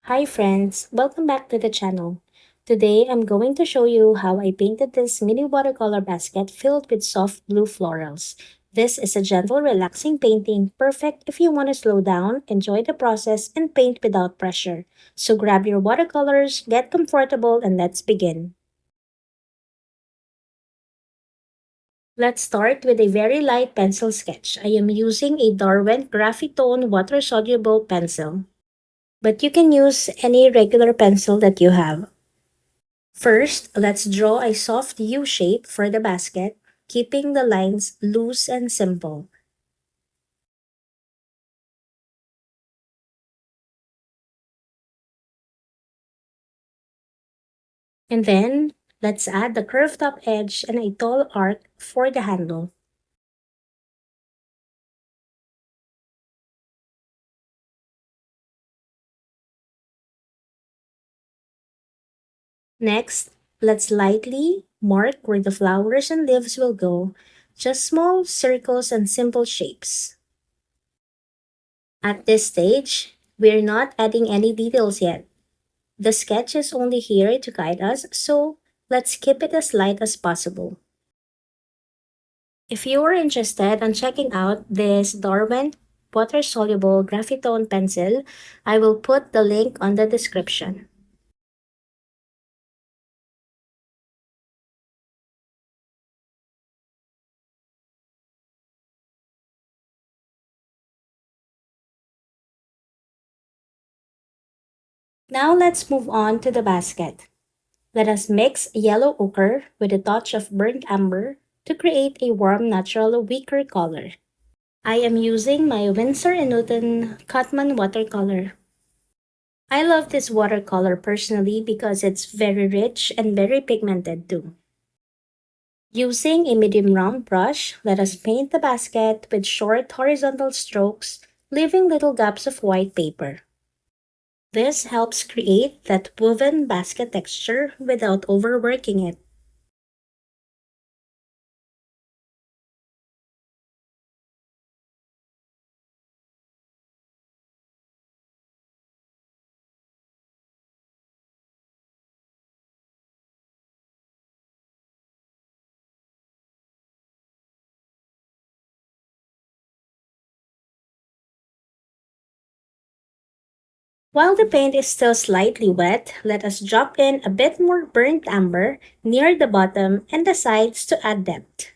Hi friends, welcome back to the channel. Today I'm going to show you how I painted this mini watercolor basket filled with soft blue florals. This is a gentle, relaxing painting, perfect if you want to slow down, enjoy the process, and paint without pressure. So grab your watercolors, get comfortable, and let's begin. Let's start with a very light pencil sketch. I am using a Darwin Graphitone water-soluble pencil, but you can use any regular pencil that you have. First, let's draw a soft U shape for the basket, keeping the lines loose and simple. And then, let's add the curved top edge and a tall arc for the handle. Next, let's lightly mark where the flowers and leaves will go, just small circles and simple shapes. At this stage, we're not adding any details yet. The sketch is only here to guide us, so let's keep it as light as possible. If you are interested in checking out this Darwin water-soluble graphitone pencil, I will put the link on the description. Now let's move on to the basket. Let us mix yellow ochre with a touch of burnt umber to create a warm, natural, weaker color. I am using my Winsor & Newton Cotman watercolor. I love this watercolor personally because it's very rich and very pigmented too. Using a medium round brush, let us paint the basket with short horizontal strokes, leaving little gaps of white paper. This helps create that woven basket texture without overworking it. While the paint is still slightly wet, let us drop in a bit more burnt umber near the bottom and the sides to add depth.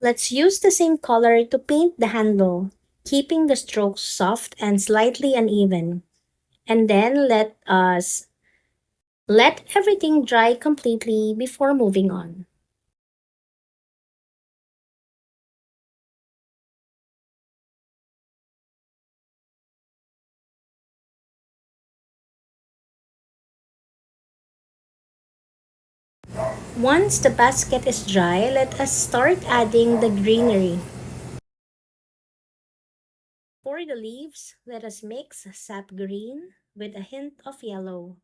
Let's use the same color to paint the handle, keeping the strokes soft and slightly uneven. And then let everything dry completely before moving on. Once the basket is dry, let us start adding the greenery. For the leaves, let us mix sap green with a hint of yellow.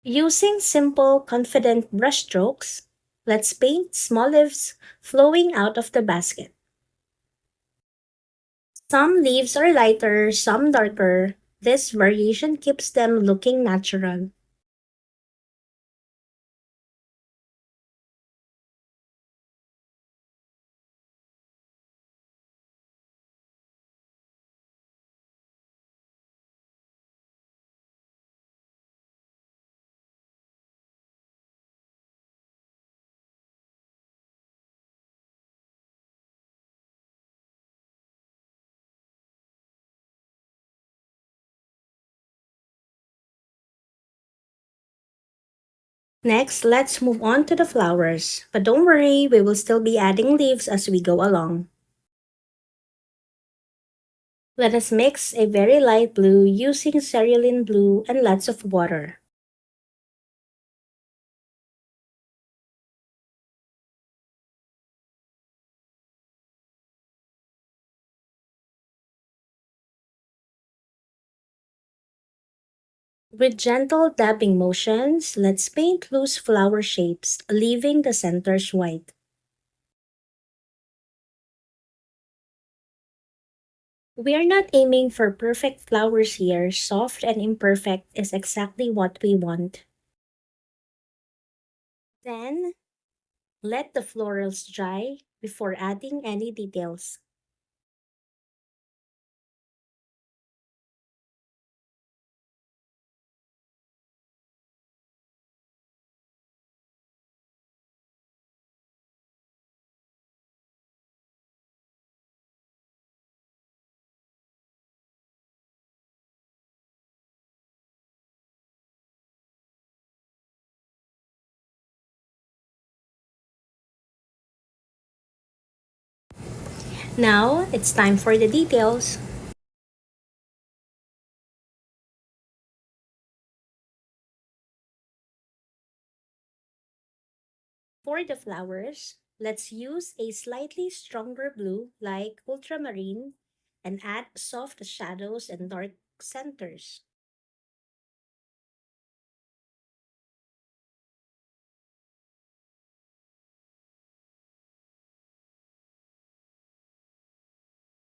Using simple, confident brushstrokes, let's paint small leaves flowing out of the basket. Some leaves are lighter, some darker. This variation keeps them looking natural. Next, let's move on to the flowers. But don't worry, we will still be adding leaves as we go along. Let us mix a very light blue using cerulean blue and lots of water. With gentle dabbing motions, let's paint loose flower shapes, leaving the centers white. We are not aiming for perfect flowers here. Soft and imperfect is exactly what we want. Then, let the florals dry before adding any details. Now, it's time for the details. For the flowers, let's use a slightly stronger blue like ultramarine and add soft shadows and dark centers.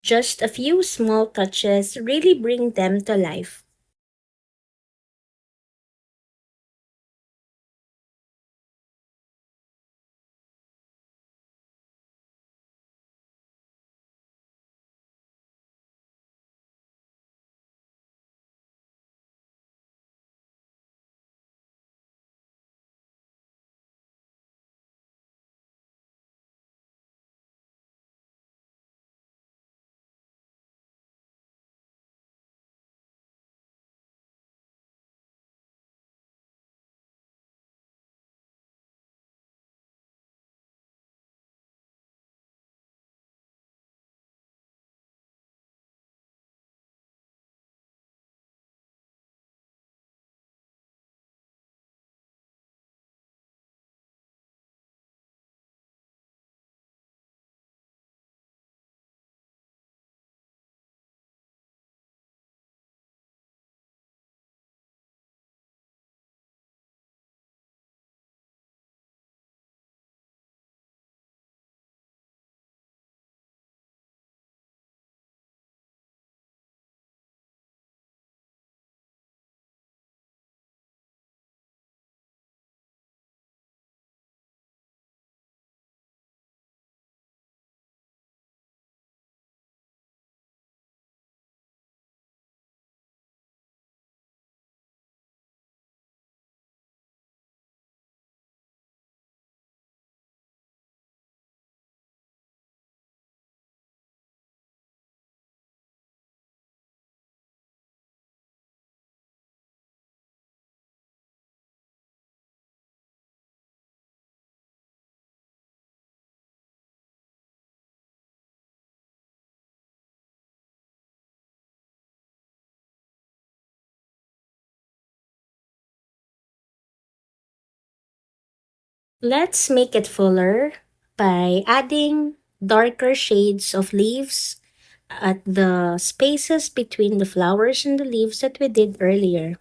Just a few small touches really bring them to life. Let's make it fuller by adding darker shades of leaves at the spaces between the flowers and the leaves that we did earlier.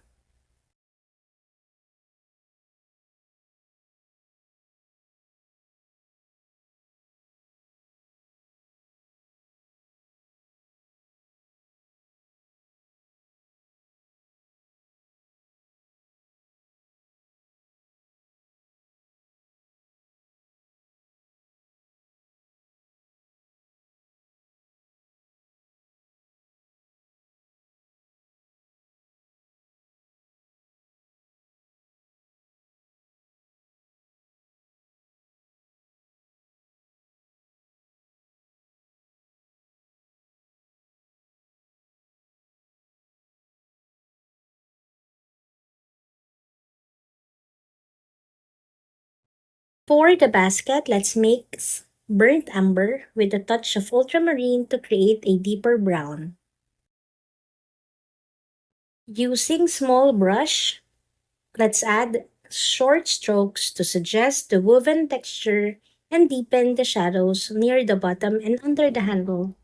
For the basket, let's mix burnt umber with a touch of ultramarine to create a deeper brown. Using small brush, let's add short strokes to suggest the woven texture and deepen the shadows near the bottom and under the handle.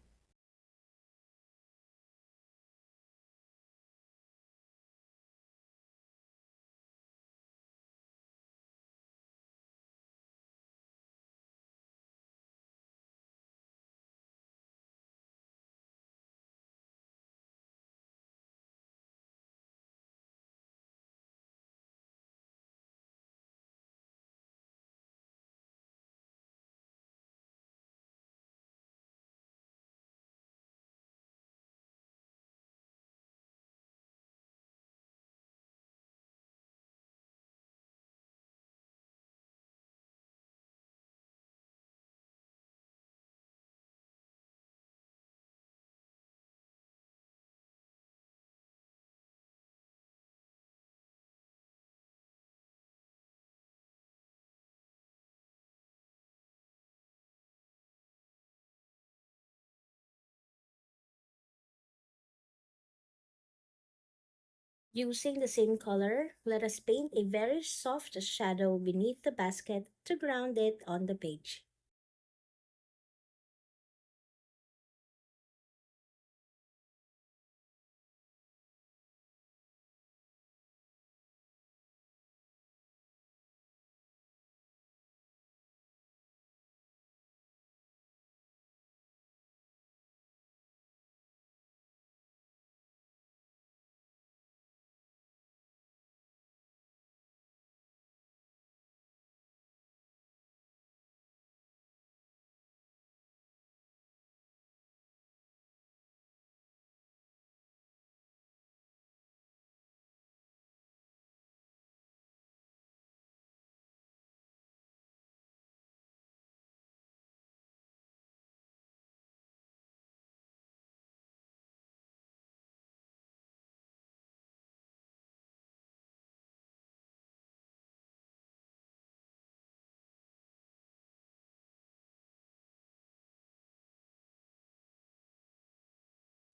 Using the same color, let us paint a very soft shadow beneath the basket to ground it on the page.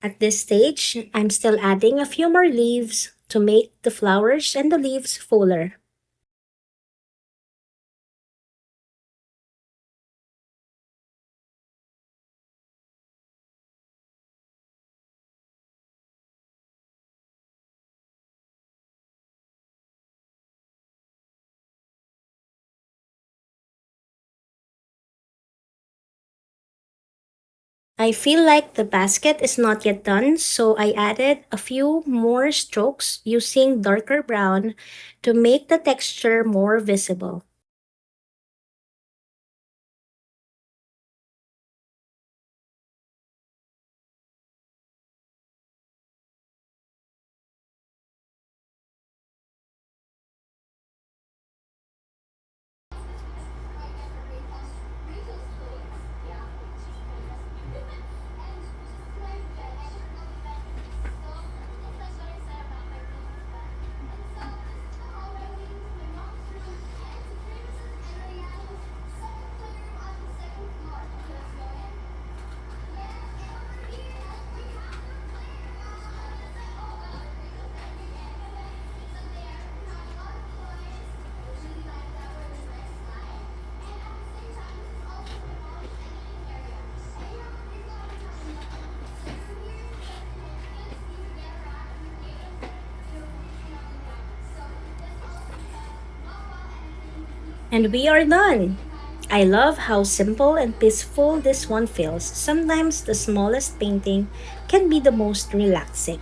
At this stage, I'm still adding a few more leaves to make the flowers and the leaves fuller. I feel like the basket is not yet done, so I added a few more strokes using darker brown to make the texture more visible. And we are done! I love how simple and peaceful this one feels. Sometimes the smallest painting can be the most relaxing.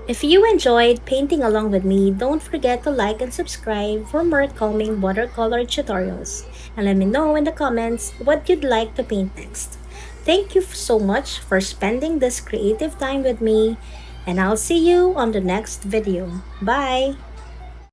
If you enjoyed painting along with me, don't forget to like and subscribe for more calming watercolor tutorials. And let me know in the comments what you'd like to paint next. Thank you so much for spending this creative time with me, and I'll see you on the next video. Bye!